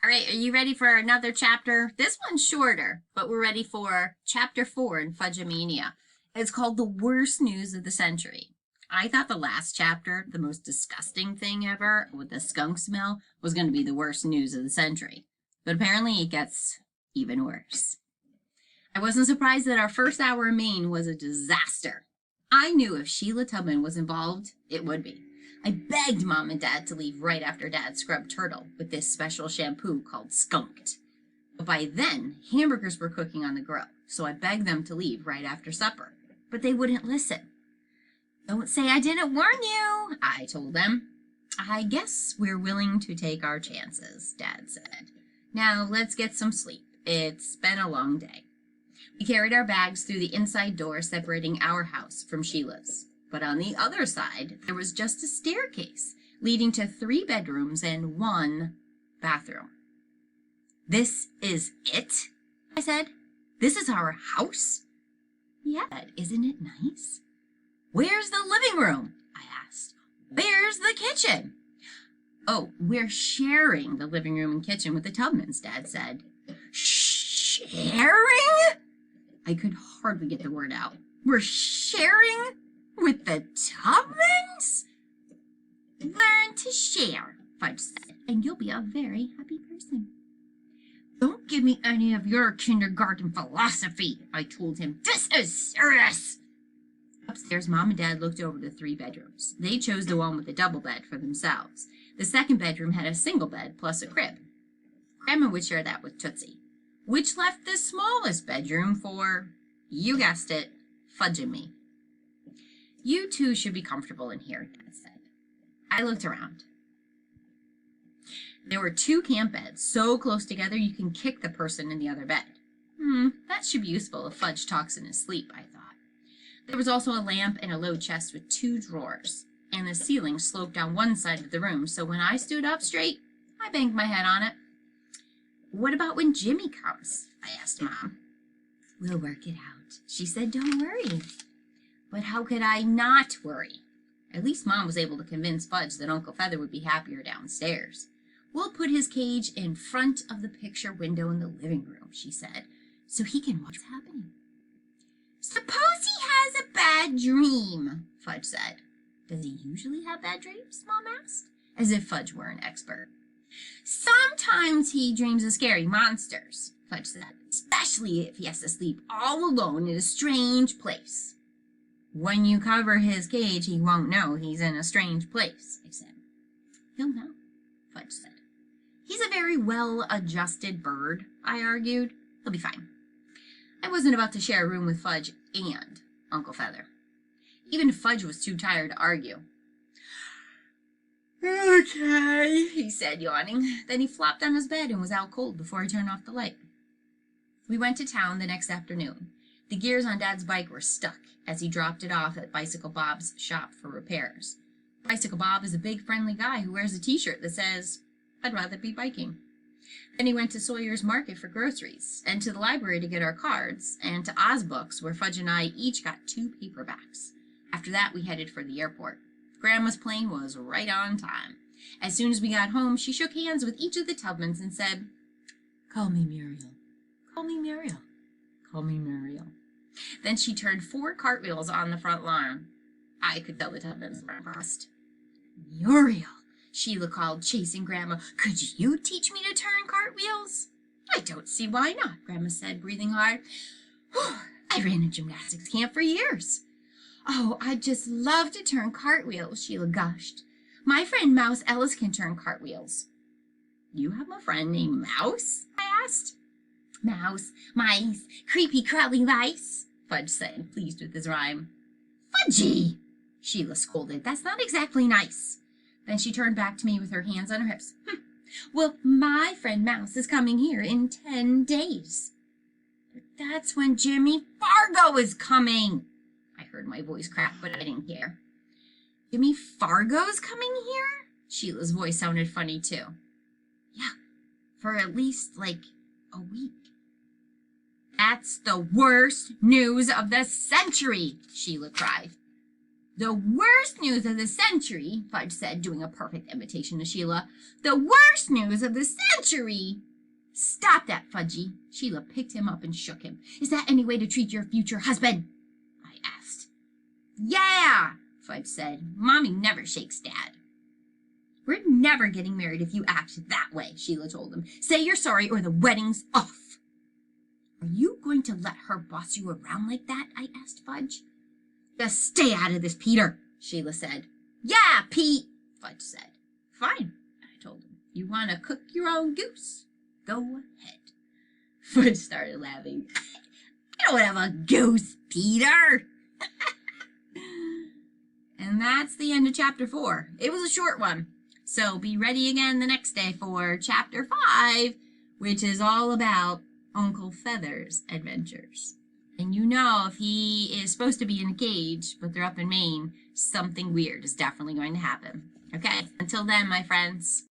All right, are you ready for another chapter? This one's shorter, but we're ready for chapter 4 in Fudge-a-mania. It's called The Worst News of the Century. I thought the last chapter, the most disgusting thing ever, with the skunk smell, was going to be the worst news of the century. But apparently it gets even worse. I wasn't surprised that our first hour in Maine was a disaster. I knew if Sheila Tubman was involved, it would be. I begged Mom and Dad to leave right after Dad scrubbed Turtle with this special shampoo called Skunked. But by then, hamburgers were cooking on the grill, so I begged them to leave right after supper. But they wouldn't listen. Don't say I didn't warn you, I told them. I guess we're willing to take our chances, Dad said. Now let's get some sleep. It's been a long day. We carried our bags through the inside door separating our house from Sheila's. But on the other side, there was just a staircase leading to 3 bedrooms and 1 bathroom. This is it? I said. This is our house? Yeah, isn't it nice? Where's the living room? I asked. Where's the kitchen? Oh, we're sharing the living room and kitchen with the Tubmans, Dad said. Sharing? I could hardly get the word out. We're sharing with the Tubmans? Learn to share, Fudge said, and you'll be a very happy person. Don't give me any of your kindergarten philosophy, I told him. This is serious. Upstairs, Mom and Dad looked over the 3 bedrooms. They chose the one with the double bed for themselves. The second bedroom had a single bed plus a crib. Grandma would share that with Tootsie, which left the smallest bedroom for, you guessed it, Fudge and me. You two should be comfortable in here, Dad said. I looked around. There were 2 camp beds, so close together you can kick the person in the other bed. That should be useful if Fudge talks in his sleep, I thought. There was also a lamp and a low chest with 2 drawers, and the ceiling sloped down one side of the room, so when I stood up straight, I banged my head on it. What about when Jimmy comes? I asked Mom. We'll work it out. She said, don't worry. But how could I not worry? At least Mom was able to convince Fudge that Uncle Feather would be happier downstairs. We'll put his cage in front of the picture window in the living room, she said, so he can watch what's happening. Suppose he has a bad dream, Fudge said. Does he usually have bad dreams? Mom asked, as if Fudge were an expert. Sometimes he dreams of scary monsters, Fudge said, especially if he has to sleep all alone in a strange place. When you cover his cage, he won't know he's in a strange place, I said. He'll know, Fudge said. He's a very well-adjusted bird, I argued. He'll be fine. I wasn't about to share a room with Fudge and Uncle Feather. Even Fudge was too tired to argue. Okay, he said, yawning. Then he flopped on his bed and was out cold before he turned off the light. We went to town the next afternoon. The gears on Dad's bike were stuck as he dropped it off at Bicycle Bob's shop for repairs. Bicycle Bob is a big, friendly guy who wears a t-shirt that says, I'd rather be biking. Then he went to Sawyer's Market for groceries, and to the library to get our cards, and to Oz Books, where Fudge and I each got 2 paperbacks. After that, we headed for the airport. Grandma's plane was right on time. As soon as we got home, she shook hands with each of the Tubmans and said, Call me Muriel. Call me Muriel. Call me Muriel. Then she turned 4 cartwheels on the front lawn. I could tell the Tubmans were impressed. Muriel, Sheila called, chasing Grandma. Could you teach me to turn cartwheels? I don't see why not, Grandma said, breathing hard. I ran a gymnastics camp for years. Oh, I'd just love to turn cartwheels, Sheila gushed. My friend Mouse Ellis can turn cartwheels. You have a friend named Mouse? I asked. Mouse, mice, creepy crawly lice, Fudge said, pleased with his rhyme. Fudgy, Sheila scolded. That's not exactly nice. Then she turned back to me with her hands on her hips. Well, my friend Mouse is coming here in 10 days. But that's when Jimmy Fargo is coming. I heard my voice crack, but I didn't care. Jimmy Fargo's coming here? Sheila's voice sounded funny, too. Yeah, for at least, a week. That's the worst news of the century, Sheila cried. The worst news of the century, Fudge said, doing a perfect imitation of Sheila. The worst news of the century. Stop that, Fudgy. Sheila picked him up and shook him. Is that any way to treat your future husband? I asked. Yeah, Fudge said. Mommy never shakes Dad. We're never getting married if you act that way, Sheila told him. Say you're sorry or the wedding's off. Are you going to let her boss you around like that? I asked Fudge. Just stay out of this, Peter, Sheila said. Yeah, Pete, Fudge said. Fine, I told him. You want to cook your own goose? Go ahead. Fudge started laughing. I don't have a goose, Peter. And that's the end of chapter 4. It was a short one. So be ready again the next day for chapter 5, which is all about Uncle Feather's adventures. And you know, if he is supposed to be in a cage, but they're up in Maine, something weird is definitely going to happen. Okay? Until then, my friends.